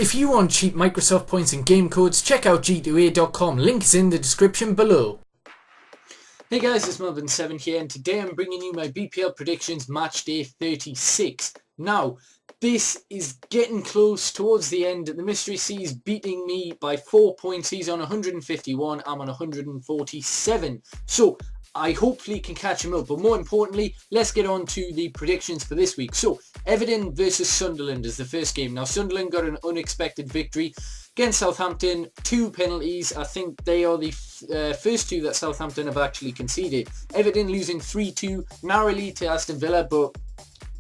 If you want cheap Microsoft points and game codes, check out g2a.com. Link is in the description below. Hey guys, it's Melvin7 here, and today I'm bringing you my BPL predictions match day 36. Now, this is getting close towards the end. The Mystery C is beating me by 4 points. He's on 151, I'm on 147. So, I hopefully can catch him up, but more importantly, let's get on to the predictions for this week. So, Everton versus Sunderland is the first game. Now, Sunderland got an unexpected victory against Southampton, 2 penalties. I think they are the first 2 that Southampton have actually conceded. Everton losing 3-2 narrowly to Aston Villa, but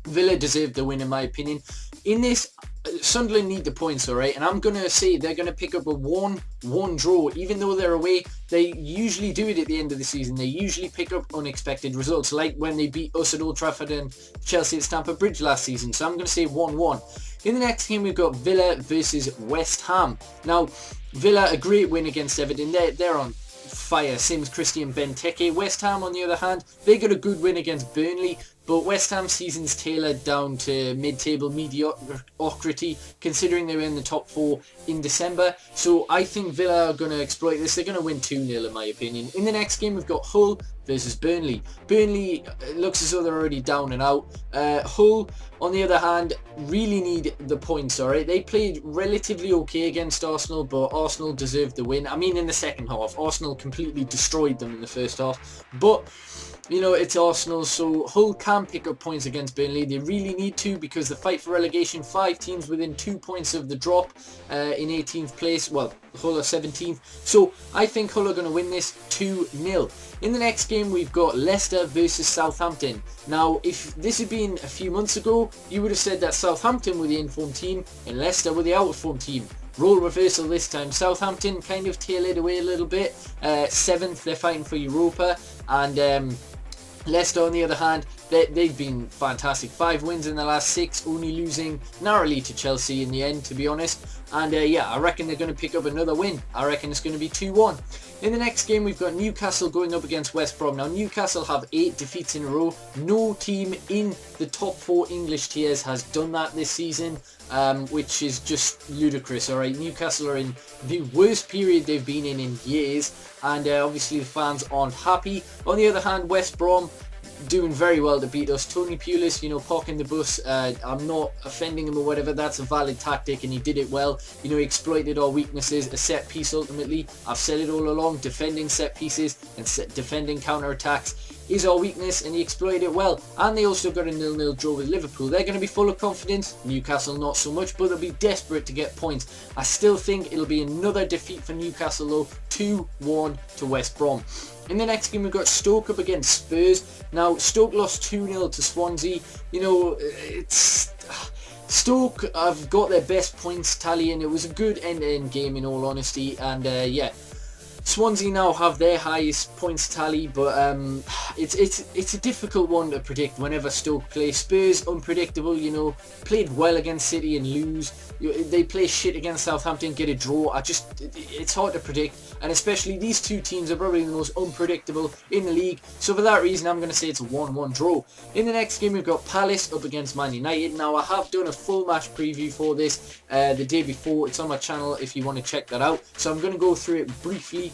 Villa deserved the win in my opinion. In this, Sunderland need the points, alright, and I'm going to say they're going to pick up a 1-1 draw. Even though they're away, they usually do it at the end of the season. They usually pick up unexpected results, like when they beat us at Old Trafford and Chelsea at Stamford Bridge last season. So I'm going to say 1-1. In the next game, we've got Villa versus West Ham. Now, Villa, a great win against Everton. They're on fire, same as Christian Benteke. West Ham, on the other hand, they got a good win against Burnley, but West Ham season's tailored down to mid-table mediocrity, considering they were in the top 4 in December. So I think Villa are going to exploit this. They're going to win 2-0 in my opinion. In the next game, we've got Hull versus Burnley. Burnley looks as though they're already down and out. Hull, on the other hand, really need the points, alright? They played relatively okay against Arsenal, but Arsenal deserved the win. I mean, in the second half, Arsenal completely destroyed them in the first half. But you know, it's Arsenal, so Hull can pick up points against Burnley. They really need to, because the fight for relegation, 5 teams within 2 points of the drop in 18th place. Well, Hull are 17th. So I think Hull are going to win this 2-0. In the next game, we've got Leicester versus Southampton. Now, if this had been a few months ago, you would have said that Southampton were the in-form team and Leicester were the out-of-form team. Role reversal this time. Southampton kind of tailored away a little bit. 7th, they're fighting for Europa. And Leicester, on the other hand, they've been fantastic. 5 wins in the last 6, only losing narrowly to Chelsea in the end, to be honest. And yeah, I reckon they're going to pick up another win. I reckon it's going to be 2-1. In the next game, we've got Newcastle going up against West Brom. Now, Newcastle have 8 defeats in a row. No team in the top 4 English tiers has done that this season, which is just ludicrous, alright? Newcastle are in the worst period they've been in years, and obviously the fans aren't happy. On the other hand, West Brom doing very well to beat us. Tony Pulis, you know, parking the bus. I'm not offending him or whatever. That's a valid tactic, and he did it well. You know, he exploited our weaknesses. A set piece, ultimately. I've said it all along. Defending set pieces and defending counter-attacks is our weakness, and he exploited it well. And they also got a 0-0 draw with Liverpool. They're going to be full of confidence. Newcastle not so much, but they'll be desperate to get points. I still think it'll be another defeat for Newcastle though. 2-1 to West Brom. In the next game, we've got Stoke up against Spurs. Now, Stoke lost 2-0 to Swansea. You know, it's Stoke have got their best points tally, and it was a good end-to-end game in all honesty. And yeah, Swansea now have their highest points tally, but it's a difficult one to predict whenever Stoke play. Spurs, unpredictable, you know, played well against City and lose. They play shit against Southampton, get a draw. It's hard to predict, and especially these 2 teams are probably the most unpredictable in the league. So for that reason, I'm going to say it's a 1-1 draw. In the next game, we've got Palace up against Man United. Now, I have done a full match preview for this the day before. It's on my channel if you want to check that out. So I'm going to go through it briefly.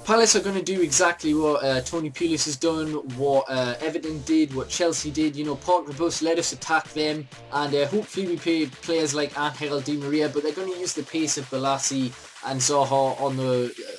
Palace are going to do exactly what Tony Pulis has done, what Everton did, what Chelsea did. You know, park the bus, let us attack them, and hopefully we play players like Angel Di Maria, but they're going to use the pace of Balassi and Zaha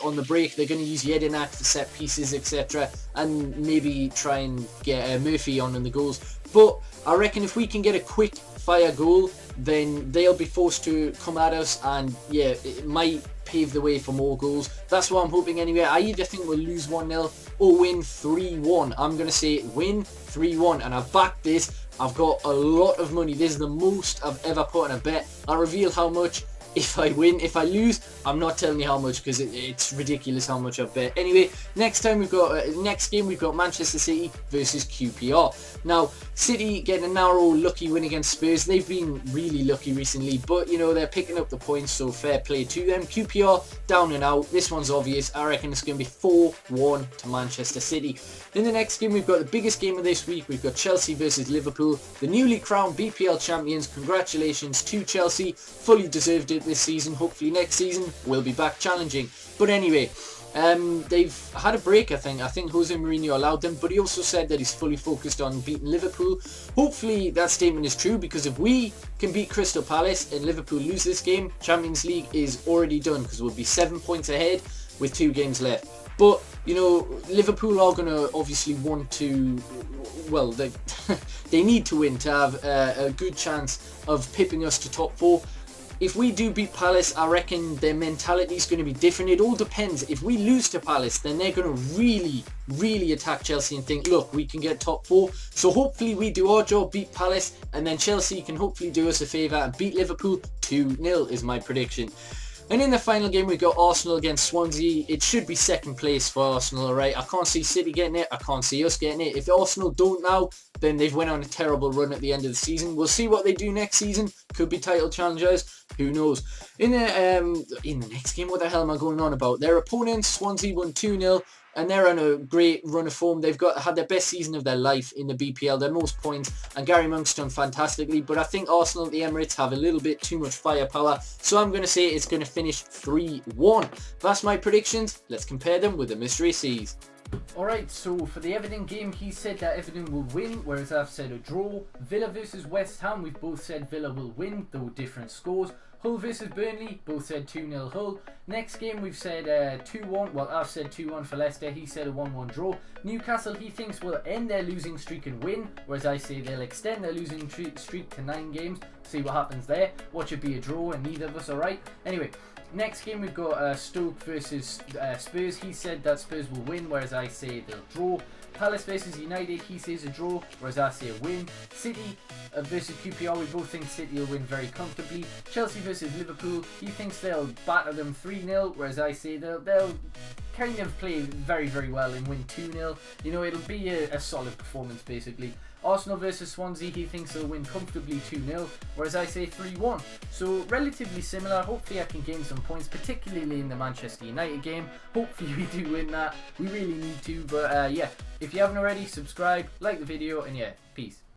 on the break. They're going to use Jedinak for set pieces, etc., and maybe try and get Murphy on in the goals. But I reckon if we can get a quick fire goal, then they'll be forced to come at us, and yeah, it might pave the way for more goals. That's what I'm hoping anyway. I either think we'll lose 1-0 or win 3-1. I'm going to say win 3-1, and I've backed this. I've got a lot of money. This is the most I've ever put on a bet. I'll reveal how much if I win. If I lose, I'm not telling you how much, because it's ridiculous how much I've bet. Anyway, next game we've got Manchester City versus QPR. Now, City getting a narrow, lucky win against Spurs. They've been really lucky recently, but you know, they're picking up the points, so fair play to them. QPR down and out. This one's obvious. I reckon it's going to be 4-1 to Manchester City. In the next game, we've got the biggest game of this week. We've got Chelsea versus Liverpool, the newly crowned BPL champions. Congratulations to Chelsea, fully deserved it this season. Hopefully next season we'll be back challenging. But anyway, they've had a break, I think. Jose Mourinho allowed them, but he also said that he's fully focused on beating Liverpool. Hopefully that statement is true, because if we can beat Crystal Palace and Liverpool lose this game, Champions League is already done, because we'll be 7 points ahead with 2 games left. But, you know, Liverpool are going to obviously want to, well, they need to win to have a good chance of pipping us to top 4. If we do beat Palace, I reckon their mentality is going to be different. It all depends. If we lose to Palace, then they're going to really attack Chelsea and think, look, we can get top 4. So hopefully we do our job, beat Palace, and then Chelsea can hopefully do us a favour and beat Liverpool 2-0 is my prediction. And in the final game, we got Arsenal against Swansea. It should be second place for Arsenal, alright? I can't see City getting it. I can't see us getting it. If Arsenal don't now, then they've went on a terrible run at the end of the season. We'll see what they do next season. Could be title challengers. Who knows? In the next game, what the hell am I going on about? Their opponents, Swansea, won 2-0. And they're on a great run of form. They've had their best season of their life in the BPL, their most points, and Gary Monk's done fantastically. But I think Arsenal at the Emirates have a little bit too much firepower, so I'm going to say it's going to finish 3-1. That's my predictions. Let's compare them with the Mystery Seas. Alright, so for the Everton game, he said that Everton will win, whereas I've said a draw. Villa versus West Ham, we've both said Villa will win, though different scores. Hull versus Burnley, both said 2-0 Hull. Next game we've said 2-1, well I've said 2-1 for Leicester, he said a 1-1 draw. Newcastle he thinks will end their losing streak and win, whereas I say they'll extend their losing streak to 9 games. See what happens there. Watch it be a draw and neither of us are right. Anyway, next game we've got Stoke versus Spurs. He said that Spurs will win, whereas I say they'll draw. Palace versus United, he says a draw, whereas I say a win. City versus QPR, we both think City will win very comfortably. Chelsea versus Liverpool, he thinks they'll batter them 3-0, whereas I say they'll kind of play very well and win 2-0. You know, it'll be a solid performance basically. Arsenal versus Swansea, he thinks they'll win comfortably 2-0, whereas I say 3-1. So relatively similar. Hopefully I can gain some points, particularly in the Manchester United game. Hopefully we do win that. We really need to, but yeah, if you haven't already, subscribe, like the video, and yeah, peace.